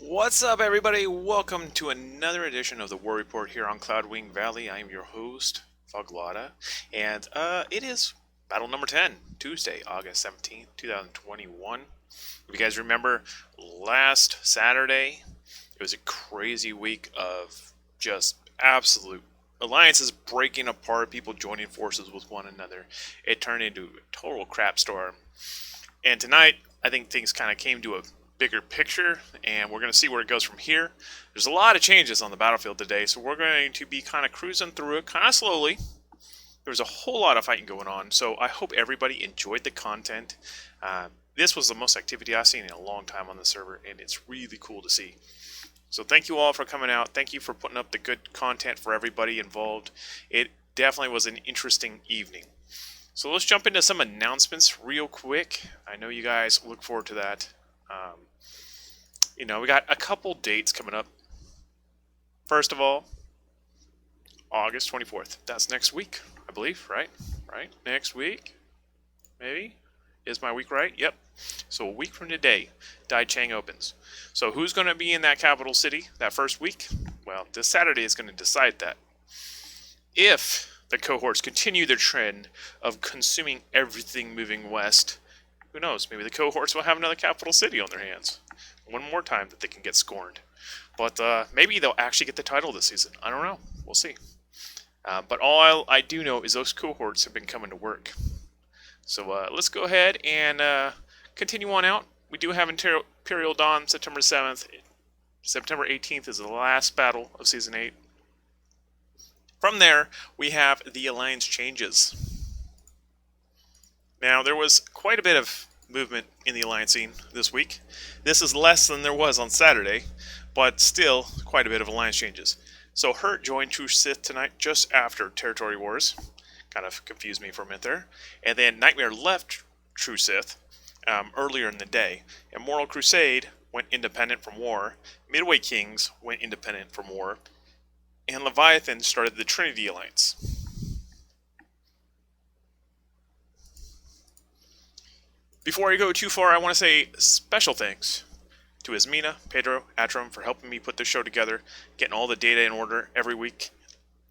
What's up, everybody? Welcome to another edition of the War Report here on Cloudwing Valley. I am your host, Foglata, and it is battle number 10, Tuesday, August 17th, 2021. If you guys remember, last Saturday, it was a crazy week of just absolute alliances breaking apart, people joining forces with one another. It turned into a total crap storm. And tonight, I think things kind of came to a bigger picture, and we're going to see where it goes from here. There's a lot of changes on the battlefield today, so we're going to be kind of cruising through it kind of slowly. There's a whole lot of fighting going on, so I hope everybody enjoyed the content. This was the most activity I've seen in a long time on the server, and it's really cool to see. So thank you all for coming out. Thank you for putting up the good content for everybody involved. It definitely was an interesting evening. So let's jump into some announcements real quick. I know you guys look forward to that. We got a couple dates coming up. First of all, August 24th. That's next week, I believe, right? Right? Next week? Maybe? Is my week right? Yep. So a week from today, Dai Chang opens. So who's going to be in that capital city that first week? Well, this Saturday is going to decide that. If the cohorts continue their trend of consuming everything moving west, who knows, maybe the cohorts will have another capital city on their hands. One more time that they can get scorned. But maybe they'll actually get the title this season. I don't know. We'll see. But all I do know is those cohorts have been coming to work. So let's go ahead and continue on out. We do have Imperial Dawn September 7th. September 18th is the last battle of Season 8. From there, we have the Alliance changes. Now, there was quite a bit of movement in the Alliance scene this week. This is less than there was on Saturday, but still quite a bit of Alliance changes. So Hurt joined True Sith tonight just after Territory Wars. Kind of confused me for a minute there. And then Nightmare left True Sith earlier in the day. And Moral Crusade went independent from war. Midway Kings went independent from war. And Leviathan started the Trinity Alliance. Before I go too far, I want to say special thanks to Ismina, Pedro, Atram for helping me put this show together, getting all the data in order every week.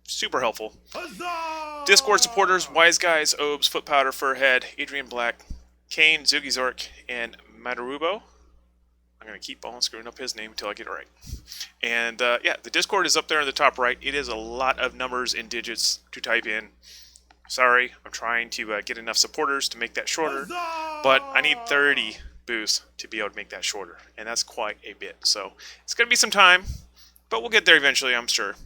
Super helpful. Huzzah! Discord supporters, Wise Guys, Obes, Foot Powder, Furhead, Adrian Black, Kane, Zugi Zork, and Madarubo. I'm going to keep on screwing up his name until I get it right. And yeah, the Discord is up there in the top right. It is a lot of numbers and digits to type in. Sorry, I'm trying to get enough supporters to make that shorter, but I need 30 boosts to be able to make that shorter, and that's quite a bit. So it's going to be some time, but we'll get there eventually, I'm sure.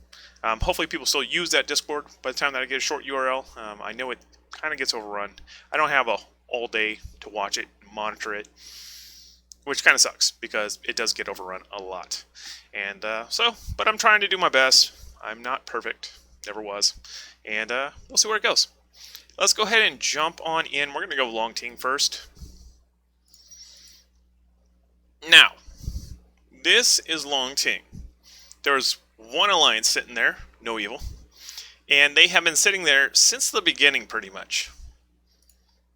Hopefully people still use that Discord by the time that I get a short URL. I know it kind of gets overrun. I don't have all day to watch it, monitor it, which kind of sucks because it does get overrun a lot. And but I'm trying to do my best. I'm not perfect, never was. And we'll see where it goes. Let's go ahead and jump on in. We're going to go Long Ting first. Now, this is Long Ting. There's one alliance sitting there, No Evil. And they have been sitting there since the beginning, pretty much.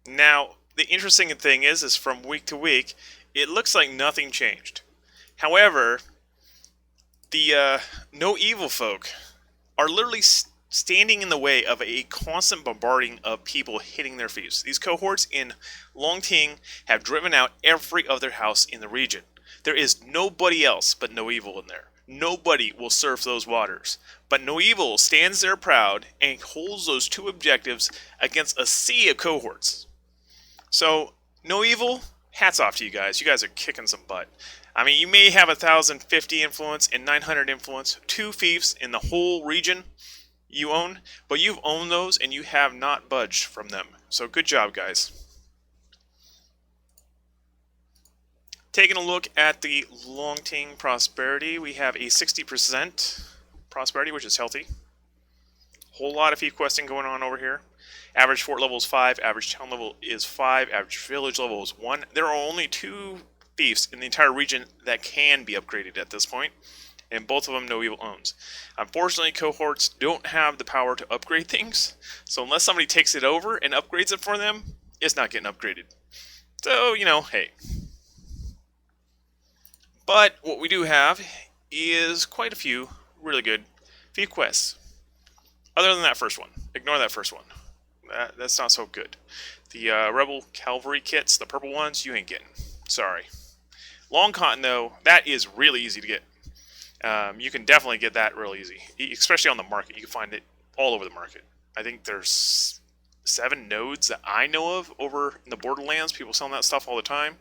Now, the interesting thing is from week to week, it looks like nothing changed. However, the No Evil folk are literally standing in the way of a constant bombarding of people hitting their fiefs. These cohorts in Long Ting have driven out every other house in the region. There is nobody else but No Evil in there. Nobody will surf those waters. But No Evil stands there proud and holds those two objectives against a sea of cohorts. So, No Evil, hats off to you guys. You guys are kicking some butt. I mean, you may have 1,050 influence and 900 influence, 2 fiefs in the whole region you own, but you've owned those and you have not budged from them. So good job, guys. Taking a look at the Long Ting prosperity, we have a 60% prosperity, which is healthy. Whole lot of fief questing going on over here. Average fort level is 5, average town level is 5, average village level is 1. There are only 2 fiefs in the entire region that can be upgraded at this point, and both of them No Evil owns. Unfortunately, cohorts don't have the power to upgrade things, so unless somebody takes it over and upgrades it for them, it's not getting upgraded. So, hey. But what we do have is quite a few really good thief quests. Other than that first one. Ignore that first one. That's not so good. The Rebel Cavalry kits, the purple ones, you ain't getting. Sorry. Long Cotton, though, that is really easy to get. You can definitely get that real easy, especially on the market. You can find it all over the market. I think there's 7 nodes that I know of over in the Borderlands. People selling that stuff all the time.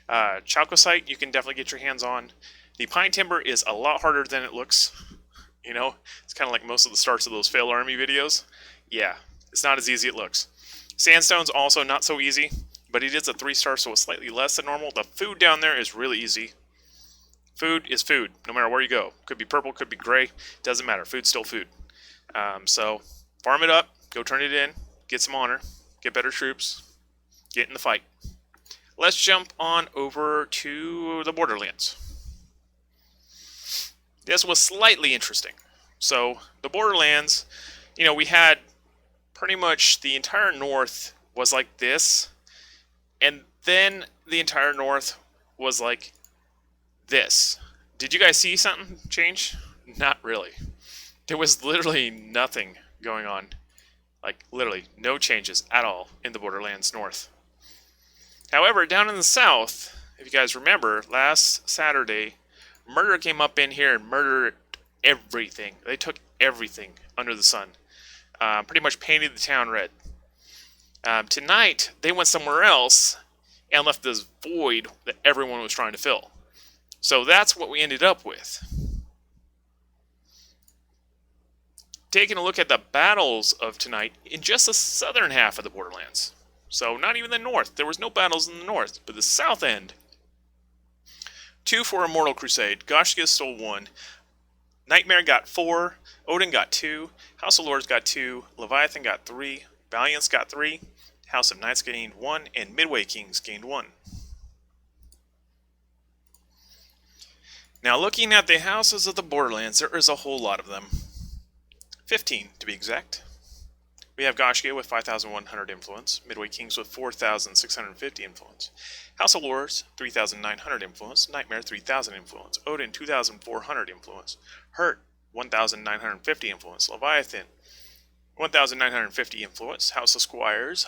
Chalcosite, you can definitely get your hands on. The Pine Timber is a lot harder than it looks. You know, it's kind of like most of the starts of those Fail Army videos. Yeah, it's not as easy as it looks. Sandstone's also not so easy, but it is a 3-star, so it's slightly less than normal. The food down there is really easy. Food is food, no matter where you go. Could be purple, could be gray, doesn't matter. Food's still food. So farm it up, go turn it in, get some honor, get better troops, get in the fight. Let's jump on over to the Borderlands. This was slightly interesting. So the Borderlands, you know, we had pretty much the entire north was like this, and then the entire north was like this. Did you guys see something change? Not really. There was literally nothing going on. Like, literally no changes at all in the Borderlands North. However, down in the south, if you guys remember, last Saturday, Murder came up in here and murdered everything. They took everything under the sun. Pretty much painted the town red. Tonight, they went somewhere else and left this void that everyone was trying to fill. So that's what we ended up with. Taking a look at the battles of tonight in just the southern half of the Borderlands. So not even the north. There was no battles in the north, but the south end. 2 for Immortal Crusade. Goshka stole 1. Nightmare got 4. Odin got 2. House of Lords got 2. Leviathan got 3. Valiance got 3. House of Knights gained 1. And Midway Kings gained 1. Now looking at the houses of the Borderlands, there is a whole lot of them. 15 to be exact. We have Goshka with 5,100 influence, Midway Kings with 4,650 influence, House of Lords 3,900 influence, Nightmare 3,000 influence, Odin 2,400 influence, Hurt 1,950 influence, Leviathan 1,950 influence, House of Squires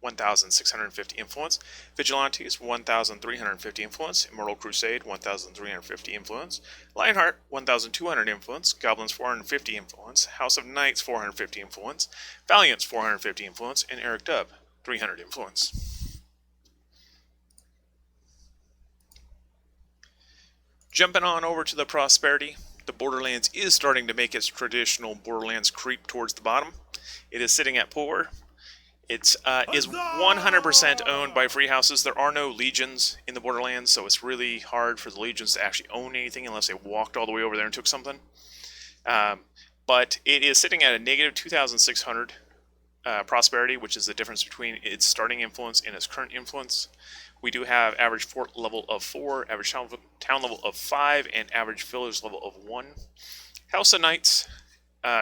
1,650 influence, Vigilantes 1,350 influence, Immortal Crusade 1,350 influence, Lionheart 1,200 influence, Goblins 450 influence, House of Knights 450 influence, Valiance 450 influence, and Eric Dub 300 influence. Jumping on over to the Prosperity, the Borderlands is starting to make its traditional Borderlands creep towards the bottom. It is sitting at poor. It is 100% owned by free houses. There are no legions in the Borderlands, so it's really hard for the legions to actually own anything unless they walked all the way over there and took something. But it is sitting at a negative 2,600 prosperity, which is the difference between its starting influence and its current influence. We do have average fort level of 4, average town level of 5, and average village level of 1. House of Knights,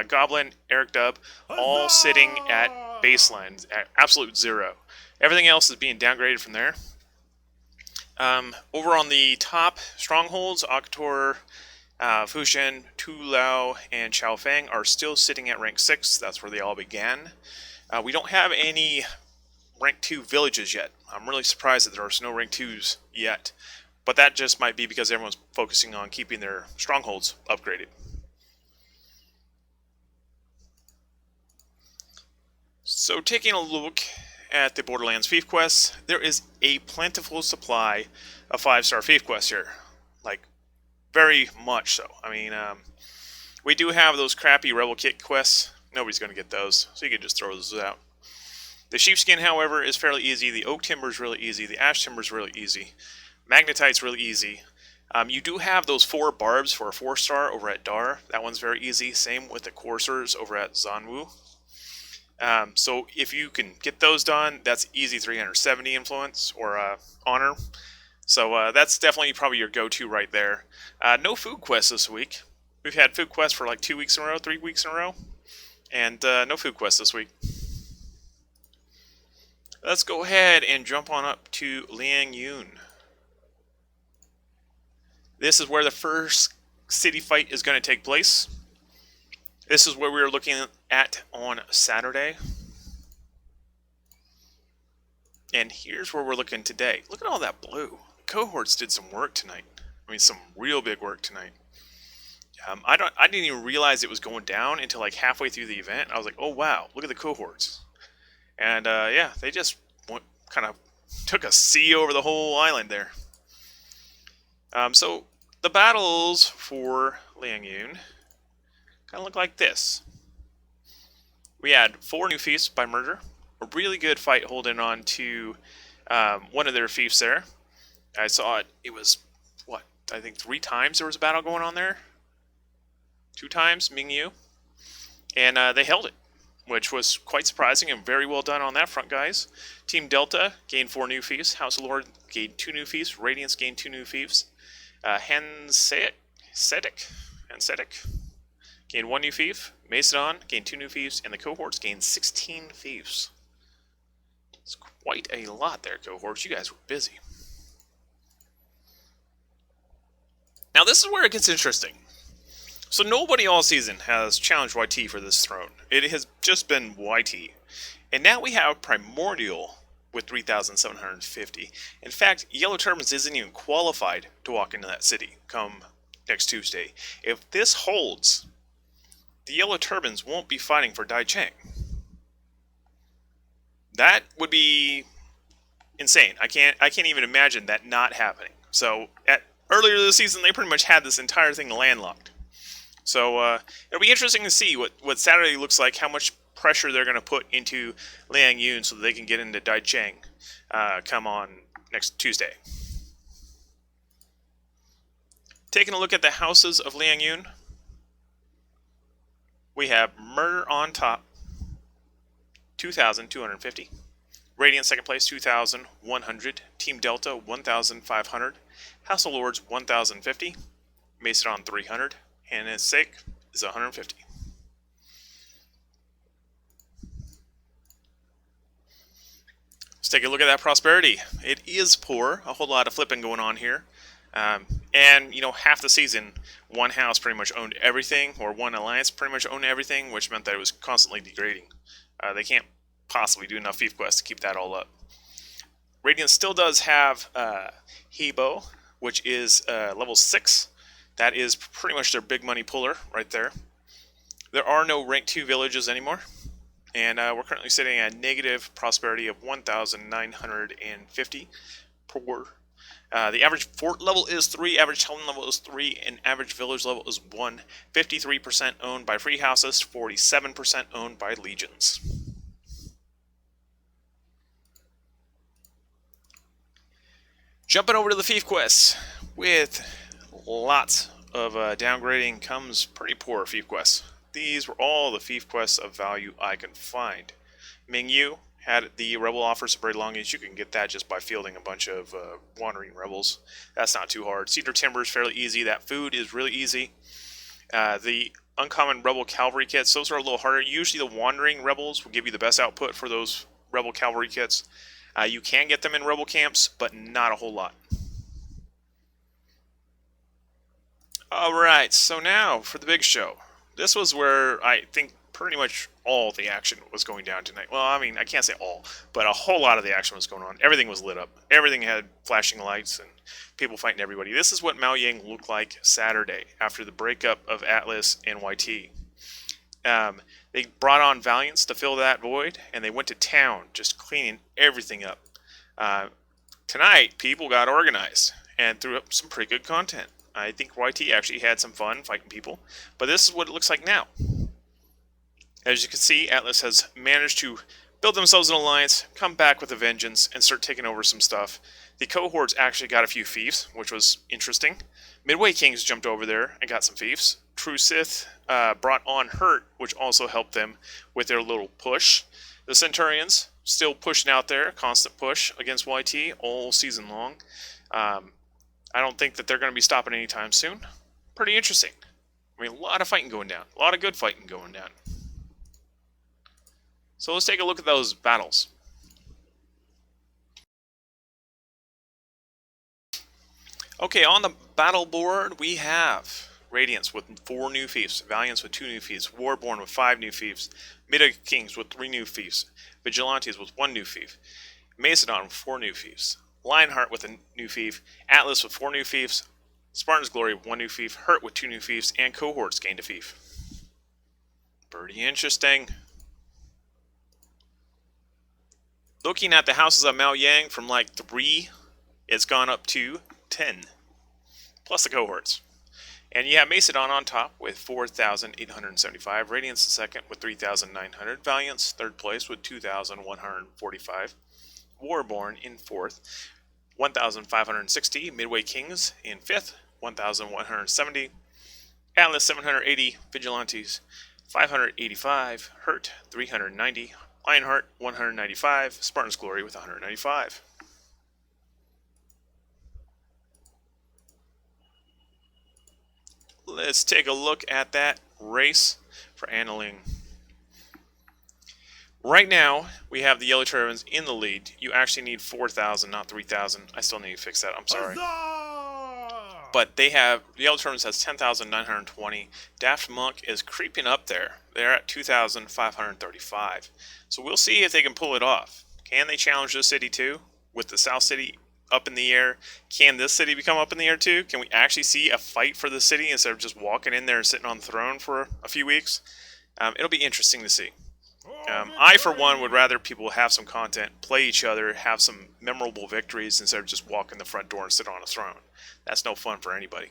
Goblin, Eric Dub, all sitting at baseline, at absolute 0. Everything else is being downgraded from there. Over on the top, strongholds, Akator, Fushan, Tulao, and Chaofeng are still sitting at rank 6. That's where they all began. We don't have any rank 2 villages yet. I'm really surprised that there are no rank 2s yet. But that just might be because everyone's focusing on keeping their strongholds upgraded. So taking a look at the Borderlands Thief quests, there is a plentiful supply of 5-star Thief quests here. Like, very much so. I mean, we do have those crappy Rebel Kit quests. Nobody's going to get those, so you can just throw those out. The Sheepskin, however, is fairly easy. The Oak Timber is really easy. The Ash Timber is really easy. Magnetite's really easy. You do have those 4 barbs for a 4-star over at Dar. That one's very easy. Same with the Coursers over at Zanwu. So if you can get those done, that's easy 370 influence or honor. So that's definitely probably your go-to right there. No food quests this week. We've had food quests for like 2 weeks in a row, 3 weeks in a row. And no food quests this week. Let's go ahead and jump on up to Liang Yun. This is where the first city fight is going to take place. This is where we were looking at on Saturday. And here's where we're looking today. Look at all that blue. Cohorts did some work tonight. I mean, some real big work tonight. I didn't even realize it was going down until like halfway through the event. I was like, oh wow, look at the cohorts. And yeah, they just kind of took a sea over the whole island there. So the battles for Liangyun kind of look like this. We had 4 new fiefs by murder. A really good fight holding on to one of their fiefs there. I saw it. It was, what, I think 3 times there was a battle going on there. 2 times, Mingyu. And they held it, which was quite surprising and very well done on that front, guys. Team Delta gained 4 new fiefs. House of Lord gained 2 new fiefs. Radiance gained 2 new fiefs. Hanseatic gained 1 new fief. Macedon gained 2 new fiefs. And the cohorts gained 16 fiefs. It's quite a lot there, cohorts. You guys were busy. Now this is where it gets interesting. So nobody all season has challenged YT for this throne. It has just been YT. And now we have Primordial with 3,750. In fact, Yellow Turbans isn't even qualified to walk into that city come next Tuesday. If this holds, the Yellow Turbans won't be fighting for Daicheng. That would be insane. I can't even imagine that not happening. So earlier this season, they pretty much had this entire thing landlocked. So it'll be interesting to see what Saturday looks like, how much pressure they're going to put into Liangyun so that they can get into Daicheng come on next Tuesday. Taking a look at the houses of Liangyun, we have Murder on top, 2,250. Radiant second place, 2,100. Team Delta, 1,500. House of Lords, 1,050. Macedon, 300. And his sake is 150. Let's take a look at that prosperity. It is poor. A whole lot of flipping going on here. And, you know, half the season, one house pretty much owned everything, or one alliance pretty much owned everything, which meant that it was constantly degrading. They can't possibly do enough fief quests to keep that all up. Radiant still does have Hebo, which is level 6. That is pretty much their big money puller right there. There are no rank 2 villages anymore. And we're currently sitting at negative prosperity of 1,950 per. The average fort level is 3, average town level is 3, and average village level is 1. 53% owned by free houses, 47% owned by legions. Jumping over to the fief quests. With lots of downgrading comes pretty poor fief quests. These were all the fief quests of value I could find. Mingyu had the rebel offers of Brave Longings. You can get that just by fielding a bunch of wandering rebels. That's not too hard. Cedar Timber is fairly easy. That food is really easy. The uncommon rebel cavalry kits, those are a little harder. Usually the wandering rebels will give you the best output for those rebel cavalry kits. You can get them in rebel camps, but not a whole lot. Alright, so now for the big show. This was where I think pretty much all the action was going down tonight. Well, I mean, I can't say all, but a whole lot of the action was going on. Everything was lit up. Everything had flashing lights and people fighting everybody. This is what Maoyang looked like Saturday after the breakup of Atlas and YT. They brought on Valiants to fill that void, and they went to town just cleaning everything up. Tonight, people got organized and threw up some pretty good content. I think YT actually had some fun fighting people, but this is what it looks like now. As you can see, Atlas has managed to build themselves an alliance, come back with a vengeance, and start taking over some stuff. The cohorts actually got a few fiefs, which was interesting. Midway Kings jumped over there and got some fiefs. True Sith brought on Hurt, which also helped them with their little push. The Centurions still pushing out there, constant push against YT all season long. I don't think that they're going to be stopping anytime soon. Pretty interesting. I mean, a lot of fighting going down. A lot of good fighting going down. So let's take a look at those battles. Okay, on the battle board we have Radiance with 4 new fiefs, Valiance with 2 new fiefs, Warborn with 5 new fiefs, Mid Kings with 3 new fiefs, Vigilantes with 1 new fief, Macedon with 4 new fiefs, Lionheart with a new fief, Atlas with 4 new fiefs, Spartan's Glory with 1 new fief, Hurt with 2 new fiefs, and Cohorts gained a fief. Pretty interesting. Looking at the houses of Mao Yang from like 3, it's gone up to 10, plus the cohorts. And you have Macedon on top with 4,875, Radiance second with 3,900, Valiance third place with 2,145, Warborn in fourth, 1,560, Midway Kings in fifth, 1,170, Atlas 780, Vigilantes 585, Hurt 390, Lionheart 195, Spartan's Glory with 195. Let's take a look at that race for Annaling. Right now, we have the Yellow Turbans in the lead. You actually need 4,000, not 3,000. I still need to fix that, I'm sorry. But they have, the Yellow Turbans has 10,920. Daft Monk is creeping up there. They're at 2,535. So we'll see if they can pull it off. Can they challenge this city too? With the South City up in the air, can this city become up in the air too? Can we actually see a fight for the city instead of just walking in there and sitting on the throne for a few weeks? It'll be interesting to see. I, for one, would rather people have some content, play each other, have some memorable victories instead of just walking the front door and sit on a throne. That's no fun for anybody.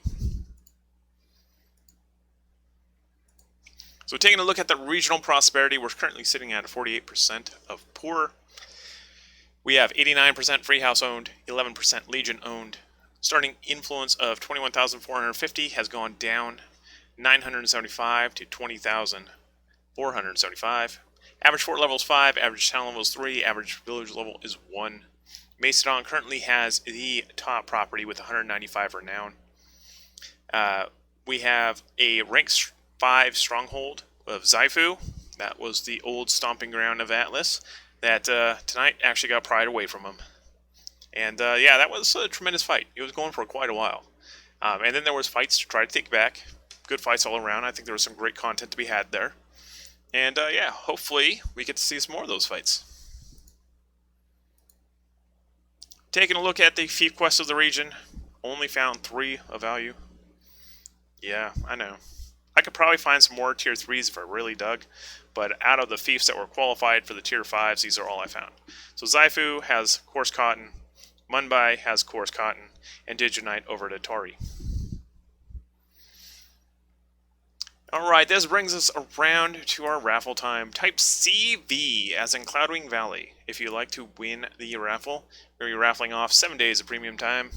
So taking a look at the regional prosperity, we're currently sitting at 48% of poor. We have 89% Free House owned, 11% Legion owned. Starting influence of 21,450 has gone down 975 to 20,475. Average fort level is 5, average town level is 3, average village level is 1. Macedon currently has the top property with 195 renown. We have a rank 5 stronghold of Xifu. That was the old stomping ground of Atlas that tonight actually got pried away from him. And yeah, that was a tremendous fight. It was going for quite a while. And then there was fights to try to take back. Good fights all around. I think there was some great content to be had there. And yeah, hopefully we get to see some more of those fights. Taking a look at the fief quests of the region, only found 3 of value. Yeah, I know. I could probably find some more tier 3s if I really dug, but out of the fiefs that were qualified for the tier 5s, these are all I found. So Xifu has coarse cotton, Mumbai has coarse cotton, and Digenite over to Tori. Alright, this brings us around to our raffle time. Type CV, as in Cloudwing Valey. If you'd like to win the raffle, we're going to be raffling off 7 days of premium time.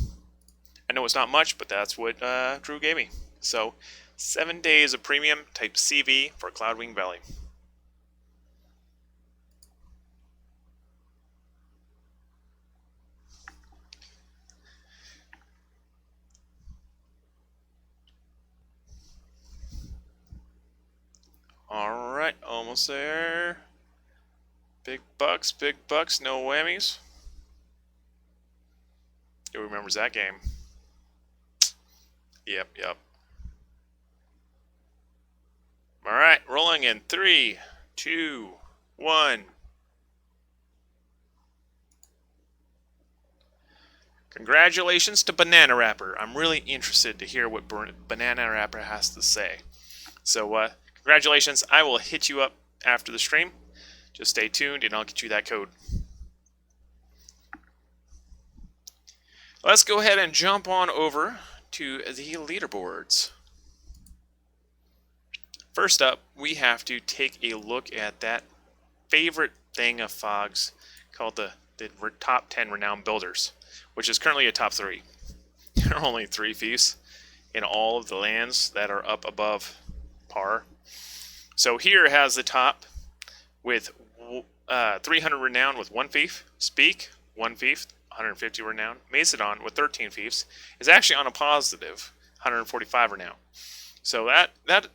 I know it's not much, but that's what Drew gave me. So, 7 days of premium, type CV for Cloudwing Valey. Alright, almost there. Big bucks, no whammies. Who remembers that game? Yep. Alright, rolling in 3, 2, 1. Congratulations to Banana Wrapper. I'm really interested to hear what Banana Wrapper has to say. So, congratulations. I will hit you up after the stream. Just stay tuned and I'll get you that code. Let's go ahead and jump on over to the leaderboards. First up, we have to take a look at that favorite thing of Fogg's called the top 10 renowned builders, which is currently a top 3. There are only 3 fiefs in all of the lands that are up above par. So here has the top with 300 renown with 1 fief. Speak, 1 fief, 150 renown. Macedon with 13 fiefs is actually on a positive 145 renown. So that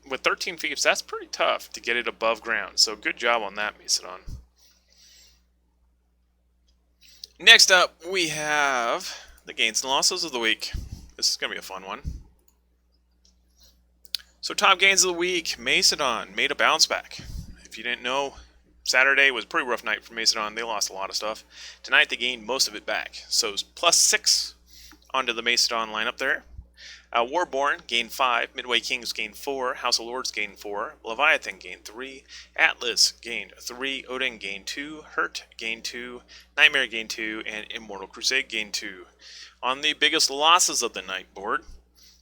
with 13 fiefs, that's pretty tough to get it above ground. So good job on that, Macedon. Next up, we have the gains and losses of the week. This is going to be a fun one. So top gains of the week, Macedon made a bounce back. If you didn't know, Saturday was a pretty rough night for Macedon. They lost a lot of stuff. Tonight they gained most of it back. So +6 onto the Macedon lineup there. Warborn gained 5, Midway Kings gained 4, House of Lords gained 4, Leviathan gained 3, Atlas gained 3, Odin gained 2, Hurt gained 2, Nightmare gained 2, and Immortal Crusade gained 2. On the biggest losses of the night board,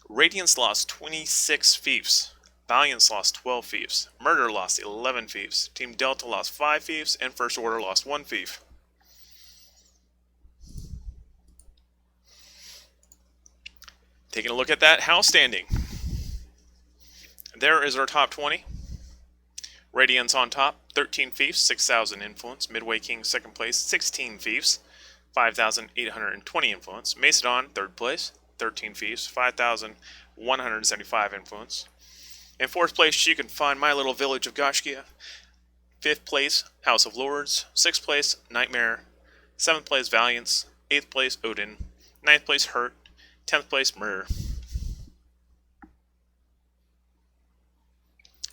Radiance lost 26 fiefs, Valiance lost 12 fiefs, Murder lost 11 fiefs, Team Delta lost 5 fiefs, and First Order lost 1 fief. Taking a look at that house standing. There is our top 20. Radiance on top, 13 fiefs, 6,000 influence. Midway King second place, 16 fiefs, 5,820 influence. Macedon third place, 13 fiefs, 5,175 influence. In fourth place, you can find my little village of Gashkia. Fifth place, House of Lords. Sixth place, Nightmare. Seventh place, Valiance. Eighth place, Odin. Ninth place, Hurt. 10th place, Murder.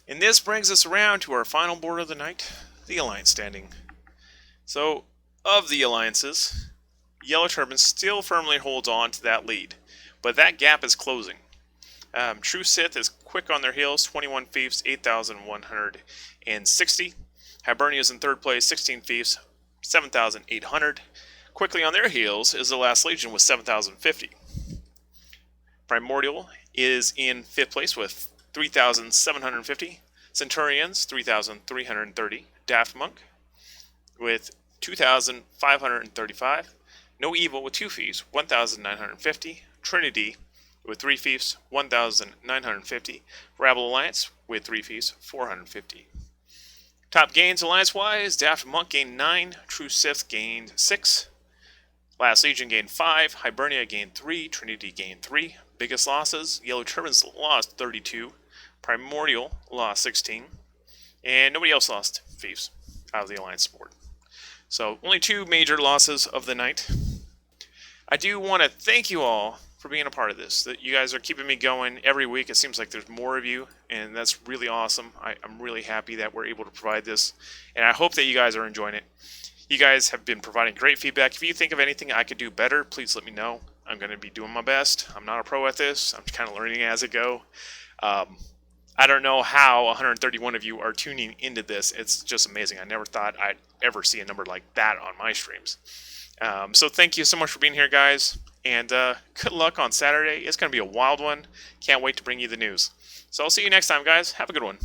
And this brings us around to our final board of the night, the Alliance standing. So, of the alliances, Yellow Turban still firmly holds on to that lead, but that gap is closing. True Sith is quick on their heels, 21 fiefs, 8,160. Hibernia is in third place, 16 fiefs, 7,800. Quickly on their heels is the Last Legion with 7,050. Primordial is in 5th place with 3,750. Centurions, 3,330. Daft Monk with 2,535. No Evil with 2 fiefs, 1,950. Trinity with 3 fiefs, 1,950. Rabble Alliance with 3 fiefs, 450. Top gains alliance-wise, Daft Monk gained 9. True Sith gained 6. Last Legion gained 5. Hibernia gained 3. Trinity gained 3. Biggest losses, Yellow Turbans lost 32, Primordial lost 16, and nobody else lost fiefs out of the Alliance board. So only 2 major losses of the night. I do want to thank you all for being a part of this. That you guys are keeping me going every week. It seems like there's more of you, and that's really awesome. I'm really happy that we're able to provide this, and I hope that you guys are enjoying it. You guys have been providing great feedback. If you think of anything I could do better, please let me know. I'm going to be doing my best. I'm not a pro at this. I'm kind of learning as I go. I don't know how 131 of you are tuning into this. It's just amazing. I never thought I'd ever see a number like that on my streams. So thank you so much for being here, guys. And good luck on Saturday. It's going to be a wild one. Can't wait to bring you the news. So I'll see you next time, guys. Have a good one.